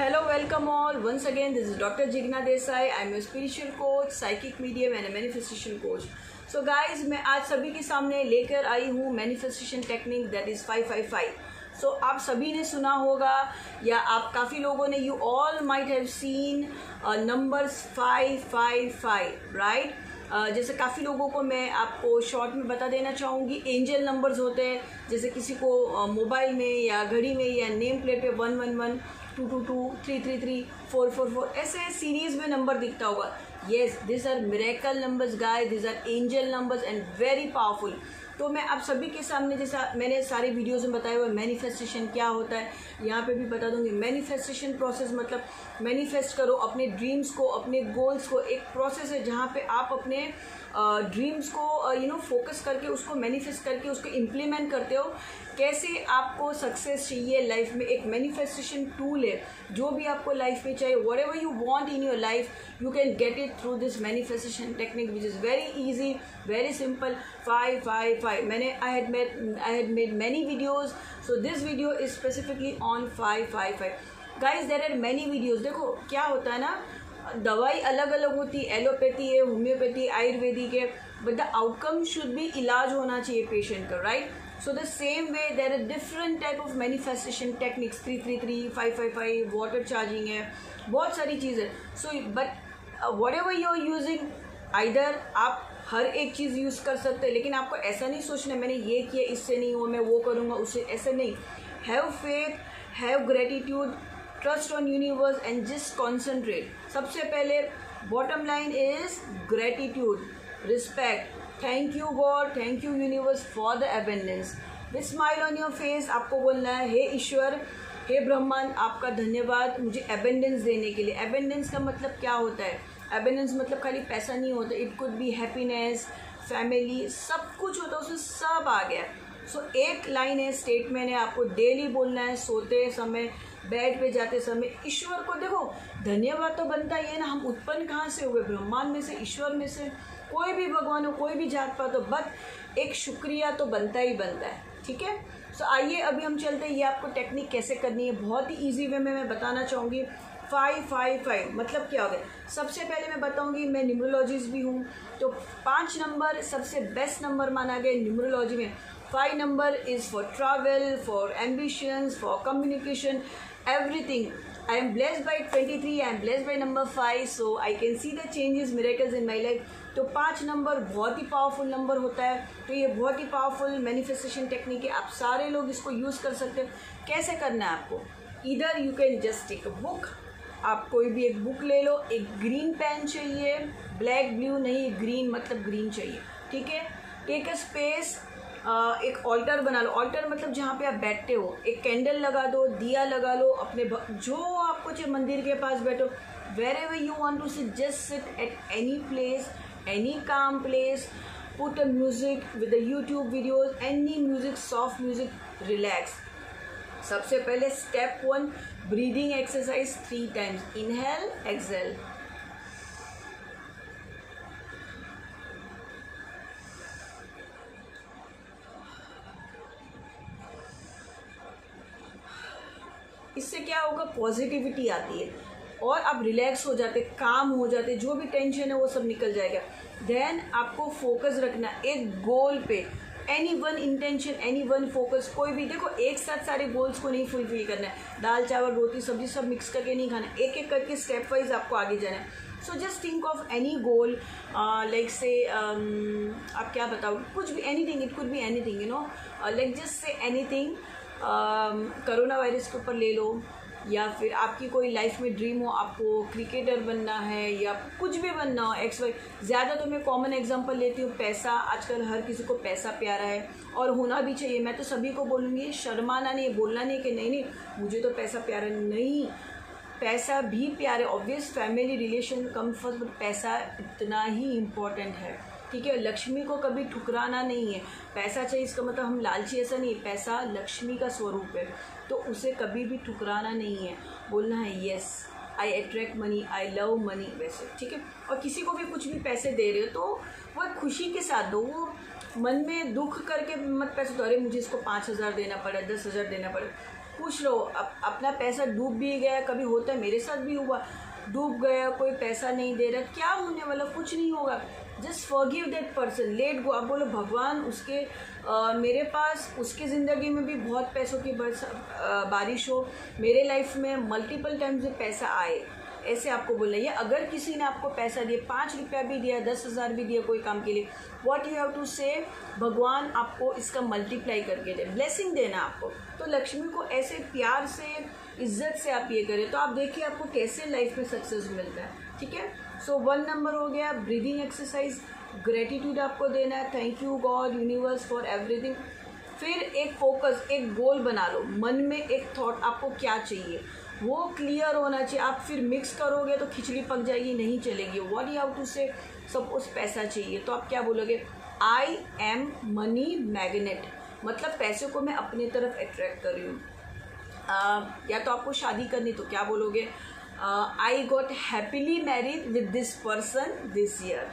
Hello, welcome all. Once again, this is Dr. Jigna Desai. I'm a spiritual coach, psychic medium and a manifestation coach. So guys, मैं आज सभी के सामने लेकर आई हूँ manifestation technique that is 555. So आप सभी ने सुना होगा या आप काफ़ी लोगों ने you all might have seen numbers 555, right? जैसे काफ़ी लोगों को मैं आपको शॉर्ट में बता देना चाहूँगी, एंजल नंबर्स होते हैं, जैसे किसी को मोबाइल में या घड़ी में या नेम प्लेट पे 111, 222, 333, 444 ऐसे सीरीज में नंबर दिखता होगा. Yes, this are miracle numbers guys, this are angel numbers and very powerful. तो मैं आप सभी के सामने, जैसा मैंने सारे वीडियोज़ में बताया हुआ मैनिफेस्टेशन क्या होता है, यहाँ पे भी बता दूंगी. मैनिफेस्टेशन प्रोसेस मतलब मैनिफेस्ट करो अपने ड्रीम्स को, अपने गोल्स को. एक प्रोसेस है जहाँ पे आप अपने ड्रीम्स को फोकस करके उसको मैनिफेस्ट करके उसको इम्प्लीमेंट करते हो. कैसे आपको सक्सेस चाहिए लाइफ में, एक मैनिफेस्टेशन टूल है. जो भी आपको लाइफ में चाहिए, whatever you want in your life, you can get it through this manifestation technique which is very easy, very simple. 555 मैंने I had made many videos, so this video is specifically on 555. Guys there are many videos. देखो क्या होता है ना, दवाई अलग अलग होती है, एलोपैथी है, होम्योपैथी, आयुर्वेदिक है, बट द आउटकम शुड भी इलाज होना चाहिए पेशेंट का, right? So the same way there are different type of manifestation techniques. 333, 555, water charging है, बहुत सारी चीज़ें. So but whatever you are using, either आप हर एक चीज़ यूज़ कर सकते हैं, लेकिन आपको ऐसा नहीं सोचना मैंने ये किया इससे नहीं हुआ, मैं वो करूँगा उससे, ऐसे नहीं. Have faith, have gratitude, trust on universe and just concentrate. सबसे पहले bottom line is gratitude, respect. Thank you God, thank you universe for the abundance. With smile on your face आपको बोलना है, हे ईश्वर, हे ब्रह्मांड, आपका धन्यवाद मुझे अबेंडेंस देने के लिए. अबेंडेंस का मतलब क्या होता है? अबेंडेंस मतलब खाली पैसा नहीं होता, it could be happiness, family, सब कुछ होता है, उसमें सब आ गया. सो एक लाइन है, स्टेटमेंट है, आपको डेली बोलना है, सोते समय, बेड पे जाते समय. ईश्वर को देखो, धन्यवाद तो बनता ही है ना. हम उत्पन्न कहाँ से हुए? ब्रह्मांड में से, ईश्वर में से. कोई भी भगवान हो, कोई भी जात पात हो, बट एक शुक्रिया तो बनता ही बनता है. ठीक है. सो आइए अभी हम चलते हैं, ये आपको टेक्निक कैसे करनी है बहुत ही ईजी वे में मैं बताना चाहूँगी. 555 मतलब क्या हो गया? सबसे पहले मैं बताऊंगी, मैं न्यूमरोलॉजिस्ट भी हूँ, तो 5 नंबर सबसे बेस्ट नंबर माना गया न्यूमरोलॉजी में. 5 number is for travel, for ambitions, for communication, everything. I am blessed by 23, I am blessed by number 5, so I can see the changes, miracles in my life. तो 5 number बहुत ही powerful number होता है. तो ये बहुत ही powerful manifestation technique है, आप सारे लोग इसको यूज़ कर सकते हो. कैसे करना है आपको? Either you can just take a book, आप कोई भी एक बुक ले लो, एक ग्रीन पेन चाहिए, ब्लैक ब्लू नहीं, ग्रीन मतलब ग्रीन चाहिए. ठीक है. टेक अ स्पेस, एक ऑल्टर बना लो. ऑल्टर मतलब जहाँ पे आप बैठते हो, एक कैंडल लगा दो, दिया लगा लो, अपने जो आपको चाहिए मंदिर के पास बैठो. wherever you want to sit, just sit at any place, any calm place. Put a music with the YouTube videos, any music, soft music, relax. सबसे पहले step 1, breathing exercise 3 times. Inhale, exhale. इससे क्या होगा? Positivity आती है और आप relax हो जाते, काम हो जाते, जो भी टेंशन है वो सब निकल जाएगा. देन आपको फोकस रखना एक गोल पे, any one intention, any one focus. कोई भी, देखो एक साथ सारे गोल्स को नहीं फुलफिल करना है. दाल चावल रोटी सब्जी सब मिक्स करके नहीं खाना, एक एक करके स्टेप वाइज आपको आगे जाना है. So just think of any goal, like से आप क्या बताओ, कुछ भी, anything, it could be anything, like just say anything. Corona virus के ऊपर ले लो, या फिर आपकी कोई लाइफ में ड्रीम हो, आपको क्रिकेटर बनना है या कुछ भी बनना हो, एक्स वाई. ज़्यादा तो मैं कॉमन एग्जांपल लेती हूँ, पैसा. आजकल हर किसी को पैसा प्यारा है और होना भी चाहिए. मैं तो सभी को बोलूँगी, शर्माना नहीं, बोलना नहीं कि नहीं मुझे तो पैसा प्यारा नहीं. पैसा भी प्यारे, obvious family relation come first, but पैसा इतना ही इम्पोर्टेंट है. ठीक है. लक्ष्मी को कभी ठुकराना नहीं है. पैसा चाहिए इसका मतलब हम लालची, ऐसा नहीं. पैसा लक्ष्मी का स्वरूप है, तो उसे कभी भी ठुकराना नहीं है. बोलना है yes, I attract money, I love money, वैसे. ठीक है. और किसी को भी कुछ भी पैसे दे रहे हो तो वो खुशी के साथ दो, वो मन में दुख करके मत पैसे दो, अरे मुझे इसको 5,000 देना पड़ा, 10,000 देना पड़ा. पूछ लो, अपना पैसा डूब भी गया, कभी होता है, मेरे साथ भी हुआ, डूब गया, कोई पैसा नहीं दे रहा, क्या होने वाला, कुछ नहीं होगा। Just forgive that person, let go. आप बोलो भगवान उसके मेरे पास उसकी ज़िंदगी में भी बहुत पैसों की बारिश हो, मेरे लाइफ में मल्टीपल टाइम्स में पैसा आए, ऐसे आपको बोलना है। अगर किसी ने आपको पैसा दिया, 5 रुपया भी दिया, 10,000 भी दिया कोई काम के लिए, व्हाट यू हैव टू से, भगवान आपको इसका मल्टीप्लाई करके दे, ब्लेसिंग देना आपको। तो लक्ष्मी को ऐसे प्यार से, इज्जत से आप ये करें, तो आप देखिए आपको कैसे लाइफ में सक्सेस मिलता है। ठीक है, सो 1 नंबर हो गया ब्रीदिंग एक्सरसाइज, ग्रेटिट्यूड आपको देना है, thank you God universe for everything. फिर एक फोकस, एक गोल बना लो, मन में एक थॉट आपको क्या चाहिए वो क्लियर होना चाहिए। आप फिर मिक्स करोगे तो खिचड़ी पक जाएगी, नहीं चलेगी। व्हाट यू हैव टू से, सपोज पैसा चाहिए तो आप क्या बोलोगे, आई एम मनी मैग्नेट, मतलब पैसे को मैं अपनी तरफ अट्रैक्ट कर रही हूँ। या तो आपको शादी करनी तो क्या बोलोगे, आई got happily married with this person this year,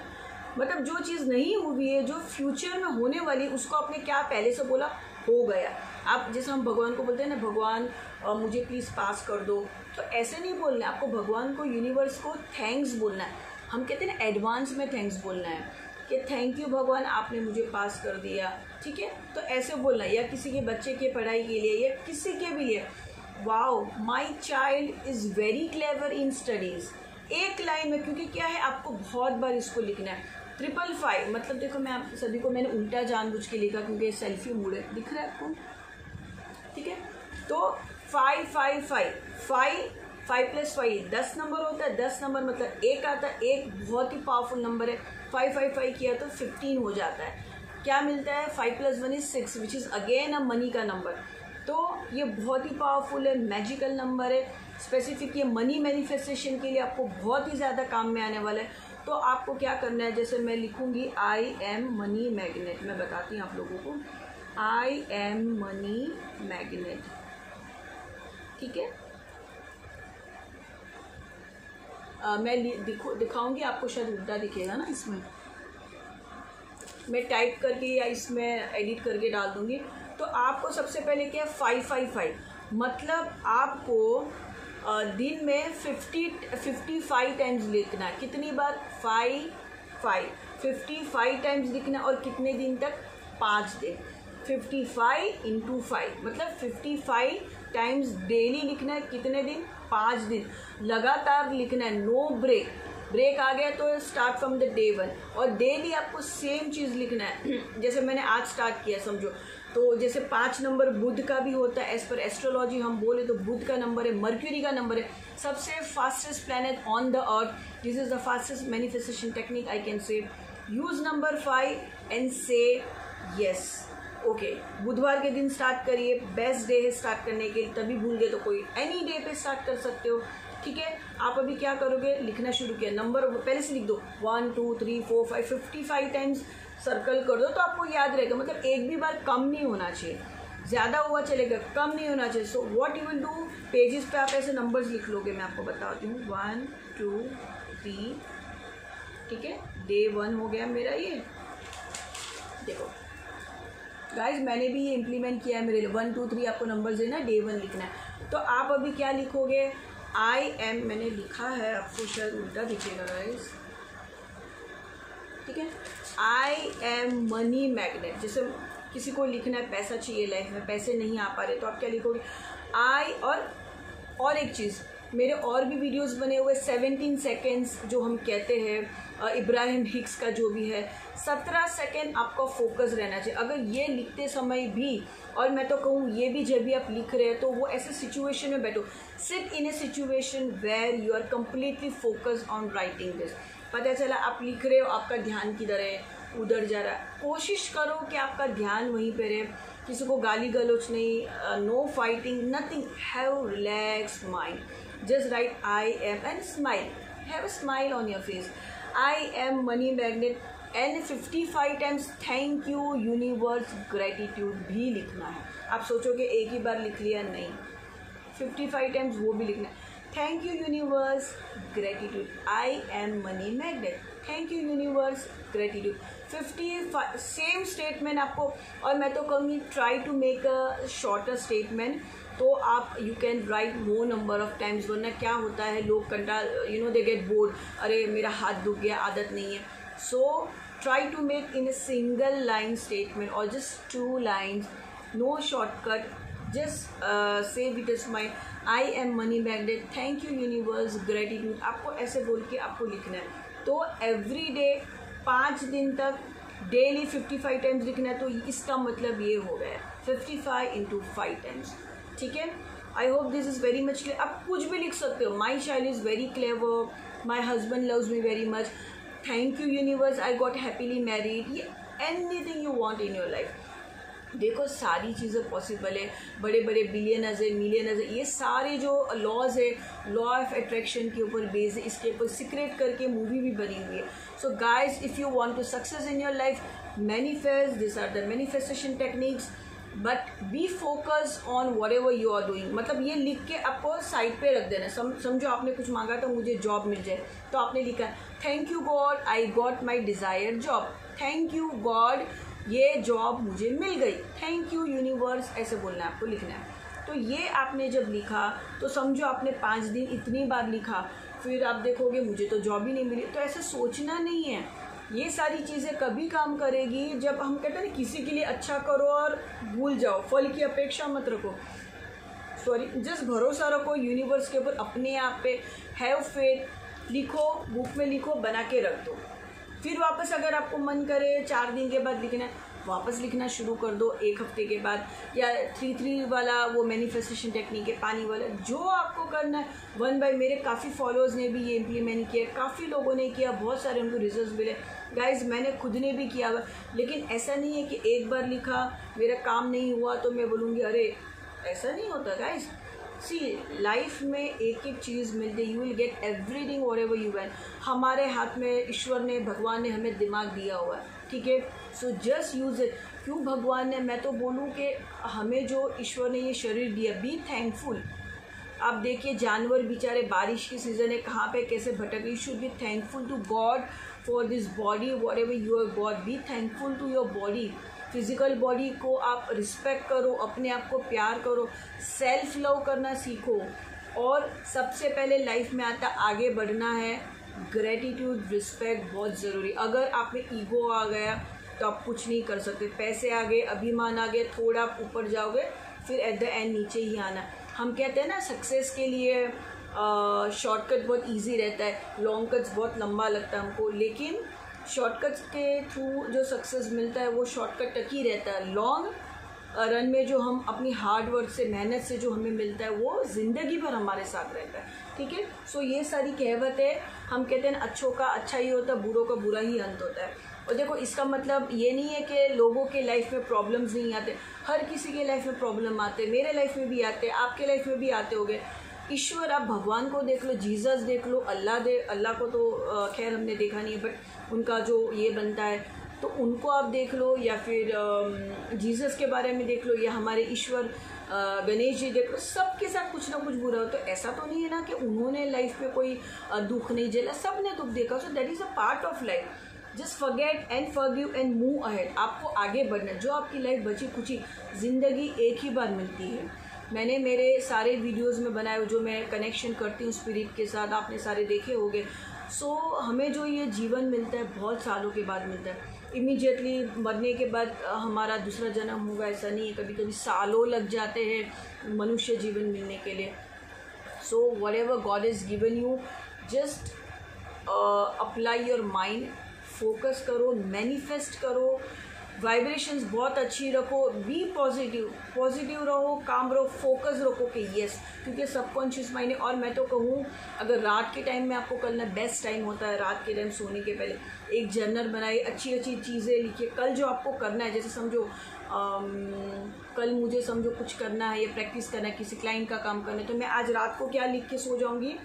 मतलब जो चीज़ नहीं हुई है, जो फ्यूचर में होने वाली, उसको आपने क्या पहले से बोला, हो गया। आप जैसे हम भगवान को बोलते हैं ना, भगवान मुझे प्लीज़ पास कर दो, तो ऐसे नहीं बोलना है आपको, भगवान को, यूनिवर्स को थैंक्स बोलना है। हम कहते हैं ना एडवांस में थैंक्स बोलना है कि थैंक यू भगवान आपने मुझे पास कर दिया। ठीक है, तो ऐसे बोलना है। या किसी के बच्चे की पढ़ाई के लिए या किसी के भी लिए, wow my child is very clever in studies, एक लाइन में, क्योंकि क्या है आपको बहुत बार इसको लिखना है। 555 मतलब देखो, मैं आप सभी को मैंने उल्टा जानबूझ के लिखा क्योंकि सेल्फी मूड है, दिख रहा है आपको। ठीक है, तो 555, 5 + 5 10 नंबर होता है, 10 नंबर मतलब एक आता है, एक बहुत ही पावरफुल नंबर है। 555 किया तो 15 हो जाता है। क्या मिलता है, 5 + 1 = 6 which is again a money का नंबर। तो ये बहुत ही पावरफुल है, मैजिकल नंबर है, स्पेसिफिक, ये मनी मैनिफेस्टेशन के लिए आपको बहुत ही ज़्यादा काम में आने वाला है। तो आपको क्या करना है, जैसे मैं लिखूंगी आई एम मनी मैग्नेट, मैं बताती हूँ आप लोगों को, आई एम मनी मैग्नेट। ठीक है, मैं दिखाऊंगी आपको, शायद उल्टा दिखेगा ना इसमें, मैं टाइप करके या इसमें एडिट करके डाल दूंगी। तो आपको सबसे पहले क्या है, 555 मतलब आपको दिन में 55 टाइम्स लिखना है। कितनी बार, 55 टाइम्स लिखना, और कितने दिन तक, 5 दिन। 55 × 5 मतलब 55 टाइम्स डेली लिखना है। कितने दिन, 5 दिन लगातार लिखना है, नो ब्रेक। ब्रेक आ गया तो स्टार्ट फ्रॉम द डे 1, और डेली आपको सेम चीज़ लिखना है। जैसे मैंने आज स्टार्ट किया समझो, तो जैसे 5 नंबर बुध का भी होता है, एज पर एस्ट्रोलॉजी हम बोले तो बुध का नंबर है, मर्क्यूरी का नंबर है, सबसे fastest planet on the earth. This is the fastest manifestation technique I can say. Use number 5 and से यस। ओके, बुधवार के दिन स्टार्ट करिए, बेस्ट डे है स्टार्ट करने के लिए, तभी भूल गए तो कोई एनी डे पे स्टार्ट कर सकते हो। ठीक है, आप अभी क्या करोगे, लिखना शुरू किया, नंबर पहले से लिख दो, 1 2 3 4 5 55 टाइम्स सर्कल कर दो, तो आपको याद रहेगा। मतलब एक भी बार कम नहीं होना चाहिए, ज़्यादा हुआ चलेगा, कम नहीं होना चाहिए। So what you will do, pages पे आप ऐसे नंबर्स लिख लोगे, मैं आपको बताती हूँ, 1 2 3। ठीक है, डे 1 हो गया मेरा। ये देखो गाइज, मैंने भी ये इम्प्लीमेंट किया है मेरे लिए। 1 2 3 आपको नंबर देना, डे 1 लिखना है। तो आप अभी क्या लिखोगे, आई एम, मैंने लिखा है, आपको शायद उल्टा दिखेगा गाइज। ठीक है, आई एम मनी मैग्नेट। जैसे किसी को लिखना है पैसा चाहिए लाइफ में, पैसे नहीं आ पा रहे, तो आप क्या लिखोगे, आई। और एक चीज़, मेरे और भी वीडियोस बने हुए 17 सेकेंड्स जो हम कहते हैं, इब्राहिम हिक्स का जो भी है, 17 सेकेंड आपका फोकस रहना चाहिए। अगर ये लिखते समय भी, और मैं तो कहूँ ये भी जब भी आप लिख रहे हैं, तो वो ऐसे सिचुएशन में बैठो, sit in a situation where you are completely focused on writing this. पता चला आप लिख रहे हो, आपका ध्यान किधर है, उधर जा रहा है। कोशिश करो कि आपका ध्यान वहीं पे रहे, किसी को गाली गलौच नहीं, no fighting, nothing, have relax mind, just write I am and smile, have a smile on your face, I am money magnet, and 55 times thank you universe gratitude भी लिखना है। आप सोचोगे एक ही बार लिख लिया, नहीं, 55 टाइम्स वो भी लिखना है। Thank you universe gratitude, I am money magnet, thank you universe gratitude. 55 same statement आपको, और मैं तो कहूँगी try to make a shorter statement. तो आप you can write more number of times, वरना क्या होता है लोग दे गेट बोर्ड, अरे मेरा हाथ दुख गया, आदत नहीं है. सो try to make in a single line statement or just 2 lines, no shortcut, just say with a smile, I am money magnet, thank you universe, gratitude. आपको ऐसे बोल के आपको लिखना है. तो एवरी डे 5 दिन तक डेली 55 टाइम्स लिखना है. तो इसका मतलब ये हो गया 55 into 5 टाइम्स. ठीक है. I hope this is very much clear. आप कुछ भी लिख सकते हो. My child is very clever, my husband loves me very much, thank you universe, I got happily married. ये anything you want in your life. देखो सारी चीज़ें पॉसिबल है. बड़े बड़े बिलियनर्स है, मिलियनर्स है, ये सारे जो लॉज है, लॉ ऑफ अट्रैक्शन के ऊपर बेस है. इसके ऊपर सीक्रेट करके मूवी भी बनी हुई है. So guys, if you want to success in your life, manifest, this are the manifestation techniques, but be focus on whatever you are doing. मतलब ये लिख के आपको साइड पे रख देना. समझो आपने कुछ मांगा तो मुझे जॉब मिल जाए, तो आपने लिखा thank you God, I got my desire job. Thank you God, ये जॉब मुझे मिल गई. थैंक यू यूनिवर्स, ऐसे बोलना है आपको, लिखना है. तो ये आपने जब लिखा तो समझो आपने 5 दिन इतनी बार लिखा, फिर आप देखोगे मुझे तो जॉब ही नहीं मिली. तो ऐसे सोचना नहीं है. ये सारी चीज़ें कभी काम करेगी जब हम कहते हैं ना किसी के लिए अच्छा करो और भूल जाओ, फल की अपेक्षा मत रखो. जस्ट भरोसा रखो यूनिवर्स के ऊपर, अपने आप पे. Have faith. लिखो, बुक में लिखो, बना के रख दो. फिर वापस अगर आपको मन करे 4 दिन के बाद लिखना है, वापस लिखना शुरू कर दो 1 हफ्ते के बाद. या 3 वाला वो मैनिफेस्टेशन टेक्निक है, पानी वाला, जो आपको करना है. 1 बाय मेरे काफ़ी फॉलोअर्स ने भी ये इम्प्लीमेंट किया, काफ़ी लोगों ने किया, बहुत सारे उनको रिजल्ट मिले. गाइज मैंने खुद ने भी किया हुआ. लेकिन ऐसा नहीं है कि एक बार लिखा मेरा काम नहीं हुआ तो मैं बोलूँगी अरे, ऐसा नहीं होता गाइज. सी लाइफ में एक एक चीज़ मिलती है. You will get everything what ever you want. हमारे हाथ में ईश्वर ने, भगवान ने हमें दिमाग दिया हुआ है. ठीक है. So just use it. क्यों भगवान ने, मैं तो बोलूँ कि हमें जो ईश्वर ने ये शरीर दिया, बी थैंकफुल. आप देखिए जानवर बेचारे, बारिश की सीज़न है, कहाँ पे कैसे भटक. You should be thankful to God for this body, whatever you are God. Be thankful to your body. Physical body को आप रिस्पेक्ट करो, अपने आप को प्यार करो, सेल्फ लव करना सीखो. और सबसे पहले लाइफ में आता आगे बढ़ना है, ग्रेटिट्यूड, रिस्पेक्ट बहुत ज़रूरी. अगर आप में ईगो आ गया तो आप कुछ नहीं कर सकते. पैसे आ गए, अभिमान आ गए, थोड़ा आप ऊपर जाओगे, फिर एट द एंड नीचे ही आना. हम कहते हैं ना सक्सेस के लिए शॉर्टकट बहुत इजी रहता है, लॉन्ग कट्स बहुत लंबा लगता है हमको. लेकिन शॉर्टकट्स के थ्रू जो सक्सेस मिलता है वो शॉर्टकट तक ही रहता है. लॉन्ग रन में जो हम अपनी हार्ड वर्क से, मेहनत से जो हमें मिलता है वो ज़िंदगी भर हमारे साथ रहता है. ठीक है. सो ये सारी कहावत है. हम कहते हैं अच्छों का अच्छा ही होता है, बुरों का बुरा ही अंत होता है. और देखो इसका मतलब ये नहीं है कि लोगों के लाइफ में प्रॉब्लम्स नहीं आते. हर किसी के लाइफ में प्रॉब्लम आते हैं, मेरे लाइफ में भी आते हैं, आपके लाइफ में भी आते होंगे. ईश्वर, आप भगवान को देख लो, जीसस देख लो, अल्लाह को तो खैर हमने देखा नहीं है, बट उनका जो ये बनता है तो उनको आप देख लो, या फिर जीसस के बारे में देख लो, या हमारे ईश्वर गणेश जी देख लो. सबके साथ कुछ ना कुछ बुरा हो. तो ऐसा तो नहीं है ना कि उन्होंने लाइफ में कोई दुख नहीं झेला, सब ने दुख देखा. So that is a part of life. Just forget and forgive and move ahead. आपको आगे बढ़ना. जो आपकी लाइफ बची कुची, ज़िंदगी एक ही बार मिलती है. मैंने मेरे सारे वीडियोस में बनाए जो मैं कनेक्शन करती हूँ स्पिरिट के साथ, आपने सारे देखे होंगे. सो हमें जो ये जीवन मिलता है बहुत सालों के बाद मिलता है. इमीडिएटली मरने के बाद हमारा दूसरा जन्म होगा ऐसा नहीं है. कभी कभी सालों लग जाते हैं मनुष्य जीवन मिलने के लिए. So what ever God is given you, just apply your mind, focus करो, मैनिफेस्ट करो, वाइब्रेशंस बहुत अच्छी रखो, बी पॉजिटिव रहो, काम रहो, फोकस रखो कि येस. क्योंकि सबकॉन्शियस माइंड है. और मैं तो कहूँ अगर रात के टाइम में आपको करना, बेस्ट टाइम होता है रात के टाइम सोने के पहले. एक जर्नल बनाइए, अच्छी अच्छी चीज़ें लिखिए. कल जो आपको करना है, जैसे समझो कल मुझे समझो कुछ करना है या प्रैक्टिस करना है, किसी क्लाइंट का काम करना है, तो मैं आज रात को क्या लिख के सो जाऊँगी,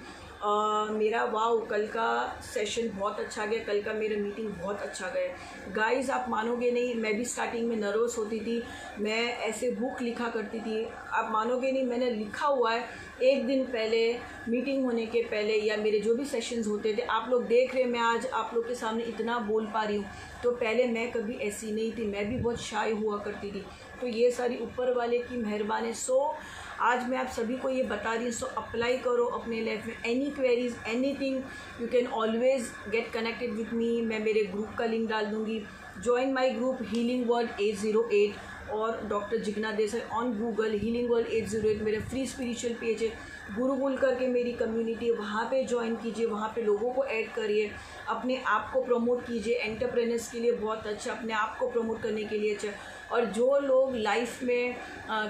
मेरा वाओ कल का सेशन बहुत अच्छा गया, कल का मेरा मीटिंग बहुत अच्छा गया. गाइस आप मानोगे नहीं, मैं भी स्टार्टिंग में नर्वस होती थी, मैं ऐसे बुक लिखा करती थी. आप मानोगे नहीं, मैंने लिखा हुआ है 1 दिन पहले मीटिंग होने के पहले, या मेरे जो भी सेशंस होते थे. आप लोग देख रहे हैं मैं आज आप लोग के सामने इतना बोल पा रही हूँ. तो पहले मैं कभी ऐसी नहीं थी, मैं भी बहुत शाय हुआ करती थी. तो ये सारी ऊपर वाले की मेहरबानी. सो आज मैं आप सभी को ये बता रही हूँ, सो अप्लाई करो अपने लाइफ में। Any queries, anything, you can always get connected with me. मैं मेरे ग्रुप का लिंक डाल दूँगी। Join my group healing world 808 और doctor Jigna Desai on Google. Healing world 808 मेरा फ्री स्पिरिचुअल पेज है। गुरुकुल करके मेरी कम्युनिटी है, वहाँ पे ज्वाइन कीजिए, वहाँ पे लोगों को ऐड करिए, अपने आप को प्रमोट कीजिए। एंटरप्रेन्योर्स के लिए बहुत अच्छा, अपने आप को प्रमोट करने के लिए अच्छा। और जो लोग लाइफ में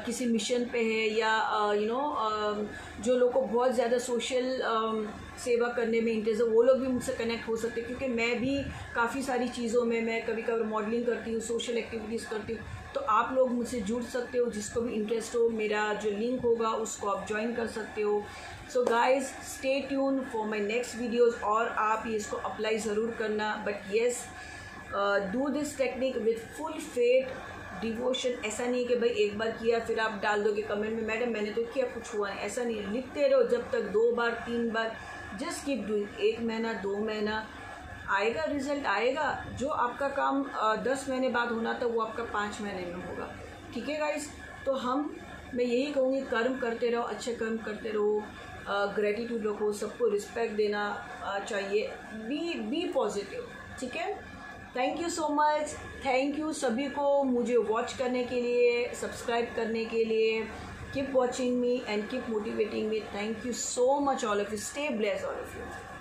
किसी मिशन पे है या जो लोग को बहुत ज़्यादा सोशल सेवा करने में इंटरेस्ट है, वो लोग भी मुझसे कनेक्ट हो सकते हैं, क्योंकि मैं भी काफ़ी सारी चीज़ों में, मैं कभी कभी मॉडलिंग करती हूँ, सोशल एक्टिविटीज़ करती हूँ। तो आप लोग मुझसे जुड़ सकते हो, जिसको भी इंटरेस्ट हो, मेरा जो लिंक होगा उसको आप ज्वाइन कर सकते हो। So guys stay tune for my next videos, और आप ये इसको अप्लाई ज़रूर करना। But yes, do this technique with full faith, devotion. ऐसा नहीं है कि भाई एक बार किया फिर आप डाल दोगे कमेंट में मैडम मैंने तो किया कुछ हुआ नहीं, ऐसा नहीं है। लिखते रहो जब तक 2 बार 3 बार, जस्ट कीप डूइंग। 1 महीना 2 महीना आएगा, रिजल्ट आएगा। जो आपका काम 10 महीने बाद होना था वो आपका 5 महीने में होगा। ठीक है गाइस, तो मैं यही कहूँगी, कर्म करते रहो, अच्छे कर्म करते रहो, ग्रेटिट्यूड रखो, सबको रिस्पेक्ट देना चाहिए, बी पॉजिटिव। ठीक है, thank you so much. Thank you सभी को मुझे वॉच करने के लिए, सब्सक्राइब करने के लिए। Keep watching me and keep motivating me. Thank you so much all of you. Stay blessed all of you.